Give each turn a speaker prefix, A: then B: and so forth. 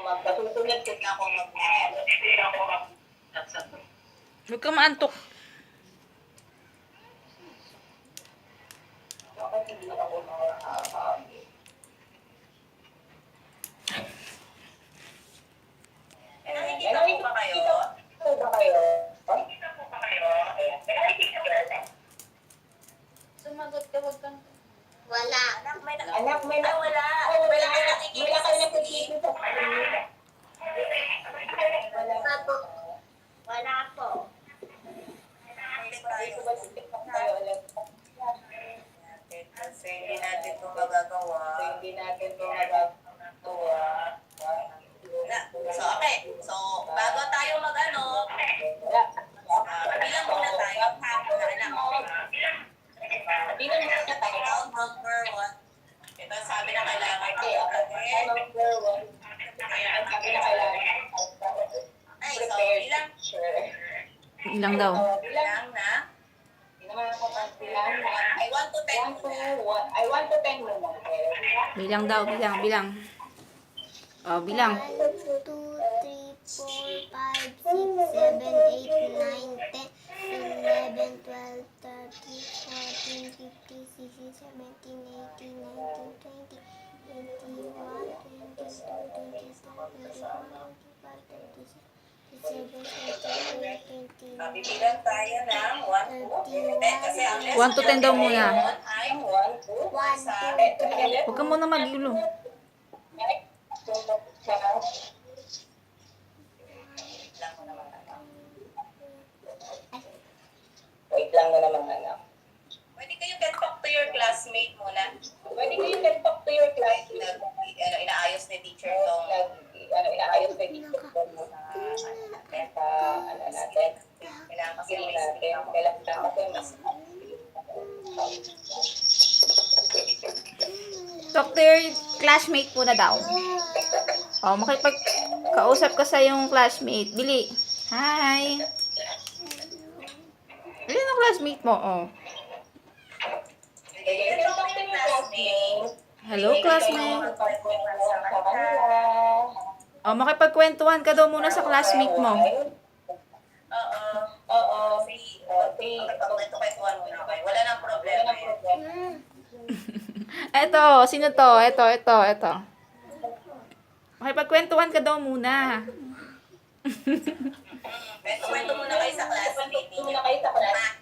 A: Magkasusunod ko na ako
B: Huwag kang maantok.
A: Bakit hindi ako makakakami?
C: Nakikita po ba kayo?
A: Nakikita po ba kayo? Nakikita po ba?
B: Sumagot ka, huwag kang...
C: Wala. Anak, may
A: wala.
C: Wala kayo
A: Wala
C: nakikita
A: kayo
C: sa
A: nakikita sa screen.
C: Wala po. Wala po.
A: Kasi hindi natin ito magagawa.
C: So, okay. So, bago tayo mag-ano, bilang muna tayo.
A: Bilang muna tayo.
C: Count number 1. Ito ang sabi na kailangan.
A: Okay, number 1. Ang sabi na kailangan.
C: Ay, so, bilang
B: Ilang daw?
C: bilang na.
A: Hindi naman ako bilang.
C: I want to 10 muna.
A: I want to 10 muna.
B: Bilang daw, bilang. Oh, bilang.
D: 1, 2, 3, 4, 5, 6, 7, 8, 9, 10, 11, 12, 13, 14, 15, 16, 17, 18, 19, 20, 21, 22, 23, 24, 25, 26, 27, 28, 29,
C: Bibilang tayo ng 1 to 10. Kasi ang
B: 1 to 10 daw muna.
C: ay
D: 1, 2, 3,
B: Huwag ka muna mag-ilo.
A: Wait lang na naman, anak.
C: Pwede kayo get talk to your classmate muna.
A: Pwede kayo get talk to your class.
C: Inaayos ni teacher tong
A: Inaayos na dito sa natin.
C: kailangan kasi
A: Kasi
C: may
A: natin, kailangan kasi mas
B: Talk to your classmate po na daw. Oh, makipag-kausap ka sa yung classmate. Bili. Hi. Bili ng classmate mo, oh. Hello, classmate. Oh, makipagkwentuhan ka daw muna sa classmate mo.
C: Oo. Pagkakwentuhan muna kayo. Wala nang problema yun.
B: Eto, sino to? Eto. Makipagkwentuhan ka daw muna.
C: Kwento muna kayo sa classmate
A: Muna kayo sa class.